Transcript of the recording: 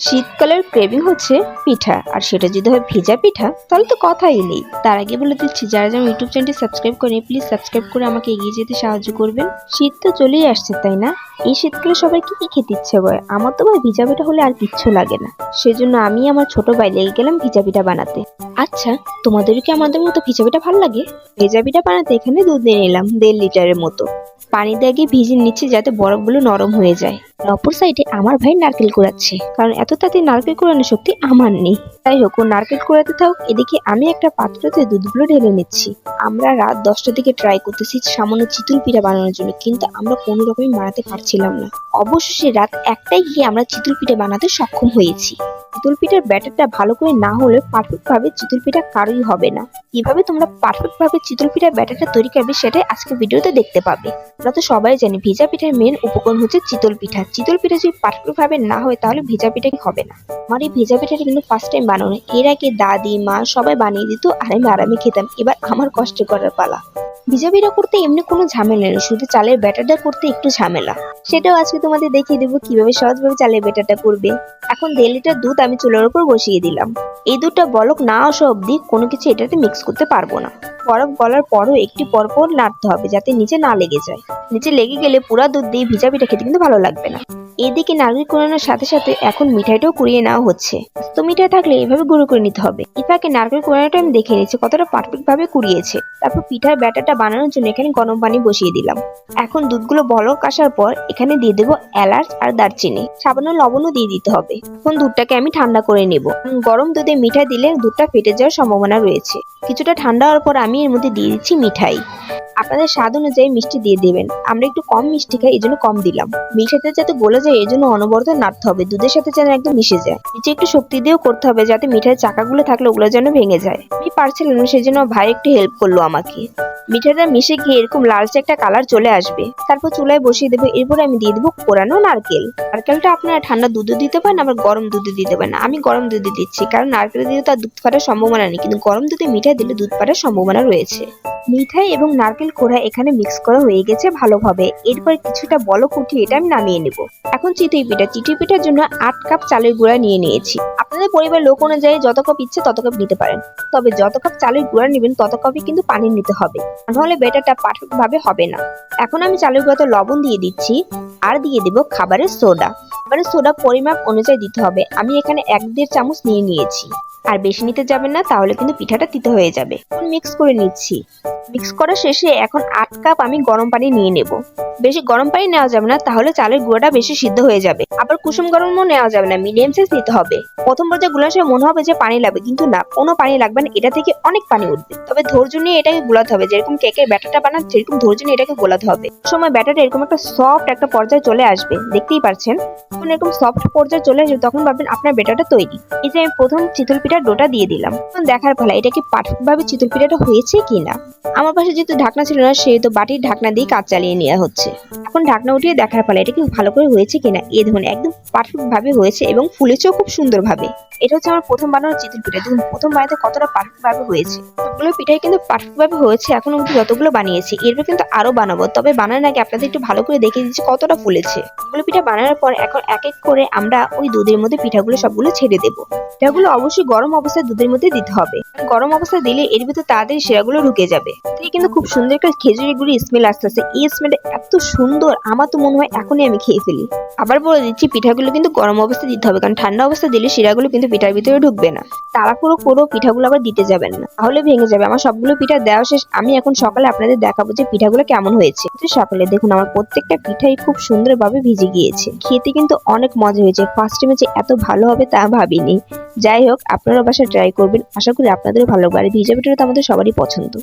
শীতকালের ক্রেভিং হচ্ছে পিঠা, আর সেটা যদি হয় ভেজা পিঠা তাহলে তো কথাই নেই। তার আগে বলে দিচ্ছি, যারা যারা ইউটিউব চ্যানেলটি সাবস্ক্রাইব করেন প্লিজ সাবস্ক্রাইব করে আমাকে এগিয়ে যেতে সাহায্য করবেন। শীত তো চলেই আসছে, তাই না? এই শীতকালে সবাই কি কি খেতে ইচ্ছে করে? আমার তো ভাই ভিজা পিঠা হলে আর কিচ্ছু লাগে না। সেজন্য আমি আমার ছোট ভাই লেগে গেলাম ভিজা পিঠা বানাতে। আচ্ছা, তোমাদের কি আমাদের মতো ভিজা পিঠা ভালো লাগে? ভেজা পিঠা বানাতে এখানে দুধ নিয়ে নিলাম 1.5 লিটারের মতো। পানি দিয়ে আগে ভিজিয়ে নিচ্ছি যাতে বরফগুলো নরম হয়ে যায়। অপর সাইডে আমার ভাই নারকেল কুড়াচ্ছে, কারণ এত তাড়াতাড়ি নারকেল কুড়ানোর শক্তি আমার নেই। যাই হোক, ও নারকেল কুড়াতে থাক, এদিকে আমি একটা পাত্রতে দুধগুলো ঢেলে নিচ্ছি। আমরা রাত 10টার দিকে ট্রাই করতেছি সামান্য চিতল পিঠা বানানোর জন্য, কিন্তু আমরা কোনো রকমই বানাতে পারছিলাম না। অবশেষে রাত 1টায় গিয়ে আমরা চিতল পিঠা বানাতে সক্ষম হয়েছি। চিতল পিঠার ব্যাটারটা ভালো করে না হলে পারফেক্ট ভাবে চিতল পিঠা কারোই হবে না। কিভাবে তোমরা পারফেক্ট ভাবে চিতল পিঠার ব্যাটারটা তৈরি করবে সেটাই আজকে ভিডিওতে দেখতে পাবে। আমরা তো সবাই জানি ভিজা পিঠার মেন উপকরণ হচ্ছে চিতল পিঠা। চিতল পিঠা যদি পারফেক্ট ভাবে না হয় তাহলে ভেজা পিঠা হবে না। আমার এই ভেজা পিঠাটা কিন্তু ফার্স্ট টাইম বানানো। এর আগে দাদি মা সবাই বানিয়ে দিত আর আমি আরামে খেতাম। এবার আমার কষ্ট করার পালা। ভিজা পিঠা করতে এমনি কোনো ঝামেলা নেই, শুধু চালের ব্যাটারটা করতে একটু ঝামেলা। সেটাও আজকে তোমাদের দেখিয়ে দেবো কিভাবে সহজভাবে চালের ব্যাটারটা করবে। এখন 1.5 লিটার দুধ আমি চুলার উপর বসিয়ে দিলাম। এই দুধটা বলক না আসা অব্দি কোনো কিছু এটাতে মিক্স করতে পারবো না। বরফ গলার পরও একটি পরপর নাড়তে হবে যাতে নিচে না লেগে যায়। নিচে লেগে গেলে পুরা দুধ দিয়ে ভিজা পিঠা খেতে কিন্তু ভালো লাগবে না। এদিকে নারকেল কুড়ানোর সাথে সাথে এখন মিঠাইটাও কুড়িয়ে নেওয়া হচ্ছে। তো মিঠাই থাকলে এভাবে গুঁড়ো করে নিতে হবে। ইফাকে নারকেল কুড়ানোটা আমি দেখে নিচ্ছি কতটা পারফেক্ট ভাবে কুড়িয়েছে। তারপর পিঠার ব্যাটারটা বানানোর জন্য এখানে গরম পানি বসিয়ে দিলাম। এখন দুধগুলো বলক আসার পর এখানে দিয়ে দেবো এলাচ আর দারচিনি, সামান্য লবণও দিয়ে দিতে হবে। এখন দুধটাকে আমি ঠান্ডা করে নেব। গরম দুধে মিঠাই দিলে দুধটা ফেটে যাওয়ার সম্ভাবনা রয়েছে। কিছুটা ঠান্ডা হওয়ার পর আমি এর মধ্যে দিয়ে দিচ্ছি মিঠাই। আপনাদের স্বাদ অনুযায়ী মিষ্টি দিয়ে দেবেন। আমরা একটু কম মিষ্টি খাই, এই জন্য কম দিলাম। মিঠাইটা যাতে গলে যায় এই জন্য অনবরত নাড়তে হবে, দুধের সাথে যেন একদম মিশে যায়। নিচে একটু শক্তি দিয়েও করতে হবে যাতে মিঠাইয়ের চাকাগুলো থাকলে ওগুলো যেন ভেঙে যায়। আমি পারছিলাম না, সেই জন্য ভাই একটু হেল্প করলো আমাকে। মিঠাইটা মিশে গিয়ে এরকম লালচে একটা কালার চলে আসবে। তারপর চুলায় বসিয়ে দেবো। এরপর আমি দিয়ে দেবো কোরানো নারকেল। নারকেলটা আপনারা ঠান্ডা দুধে দিতে পারেন, আবার গরম দুধে দিতে পারেন। আমি গরম দুধে দিচ্ছি, কারণ নারকেল দিলে তার দুধ ফাটার সম্ভাবনা নেই, কিন্তু গরম দুধে মিঠাই দিলে দুধ ফাটার সম্ভাবনা রয়েছে। মিঠাই এবং নারকেল কোড়া এখানে মিক্স করা হয়ে গেছে ভালোভাবে। এরপর কিছুটা বলক উঠিয়ে এটা আমি নামিয়ে নেব। এখন চিতই পিঠার জন্য 8 কাপ চালের গুঁড়া নিয়ে নিয়েছি। আপনাদের পরিবার লোক অনুযায়ী যত কাপ ইচ্ছে তত কাপ নিতে পারেন, তবে যত কাপ চালের গুঁড়া নেবেন তত কাপই কিন্তু পানি নিতে হবে, নাহলে ব্যাটারটা পারফেক্ট ভাবে হবে না। এখন আমি চালের গুঁড়াতে লবণ দিয়ে দিচ্ছি আর দিয়ে দেব খাবারের সোডা। খাবারের সোডা পরিমাপ অনুযায়ী দিতে হবে। আমি এখানে 1-1.5 চামচ নিয়ে নিয়েছি। আর বেশি নিতে যাবেন না, তাহলে কিন্তু পিঠাটা তিতো হয়ে যাবে। এখন মিক্স করে নিচ্ছি। মিক্স করা শেষে এখন 8 কাপ আমি গরম পানি নিয়ে নেব। বেশি গরম পানি নেওয়া যাবে না, তাহলে চালের গুঁড়াটা বেশি সিদ্ধ হয়ে যাবে। আবার কুসুম গরমও নেওয়া যাবে না, মিডিয়াম সাইজ নিতে হবে। প্রথম পর্যায়ে গুলার সময় মনে হবে যে পানি লাগবে, কিন্তু না, কোনো পানি লাগবে না। এটা থেকে অনেক পানি উঠবে। তবে ধৈর্য নিয়ে এটাকে গোলাতে হবে। যেরকম কেকের ব্যাটারটা বানান সেরকম ধৈর্য নিয়ে এটাকে গোলাতে হবে। সময় ব্যাটারটা এরকম একটা সফট একটা পর্যায়ে চলে আসবে, দেখতেই পাচ্ছেন। যখন এরকম সফট পর্যায়ে চলে আসবে তখন ভাববেন আপনার ব্যাটারটা তৈরি। এই যে আমি প্রথম চিতল পিঠার ডোটা দিয়ে দিলাম। এখন দেখার পালা এটা কি পারফেক্ট ভাবে চিতল পিঠাটা হয়েছে কিনা। আমার পাশে যেহেতু ঢাকনা ছিল না, সেহেতু বাটির ঢাকনা দিয়ে কাজ চালিয়ে নেওয়া হচ্ছে। এখন ঢাকনা উঠিয়ে দেখার পালা এটা কি ভালো করে হয়েছে কিনা। এই ধরনের একদম পারফেক্ট ভাবে হয়েছে এবং ফুলেছেও খুব সুন্দর ভাবে। এটা হচ্ছে আমার প্রথম বানানো চিতল পিঠা। দেখুন প্রথম বানাতে কতটা পারফেক্ট ভাবে হয়েছে। সবগুলো পিঠাই কিন্তু পারফেক্ট ভাবে হয়েছে। এখন অবধি যতগুলো বানিয়েছি, এরপর কিন্তু আরো বানাবো। তবে বানানোর আগে আপনাদের একটু ভালো করে দেখিয়ে দিচ্ছি কতটা ফুলেছে। এগুলো পিঠা বানানোর পর এখন এক এক করে আমরা ওই দুধের মধ্যে পিঠাগুলো সবগুলো ছেড়ে দেবো। পিঠাগুলো অবশ্যই গরম অবস্থায় দুধের মধ্যে দিতে হবে। গরম অবস্থায় দিলে এর ভিতর তাড়াতাড়ি সেরাগুলো ঢুকে যাবে। তাই কিন্তু খুব সুন্দর একটা খেজুরি গুড়ি স্মেল আসতেছে। এই স্মেলটা এত সুন্দর, আমার তো মনে হয় এখনই আমি খেয়ে ফেলি। আবার বলে দিচ্ছি, পিঠাগুলো কিন্তু গরম অবস্থায় দিতে হবে, কারণ ঠান্ডা অবস্থায় দিলে শিরাগুলো কিন্তু পিঠার ভিতরে ঢুকবে না। তাড়াহুড়ো করো পিঠাগুলো আবার দিতে যাবেন না, তাহলে ভেঙে যাবে। আমার সবগুলো পিঠা দেওয়া শেষ। আমি এখন সকালে আপনাদের দেখাবো যে পিঠাগুলো কেমন হয়েছে। সকালে দেখুন আমার প্রত্যেকটা পিঠাই খুব সুন্দরভাবে ভিজে গিয়েছে। খেতে কিন্তু অনেক মজা হয়েছে। ফার্স্ট টাইমে যে এত ভালো হবে তা ভাবিনি। যাই হোক, আপনারা বাসায় ট্রাই করবেন, আশা করি আপনাদেরও ভালো লাগবে। আর ভিজা পিঠাটা তো আমাদের সবারই পছন্দ।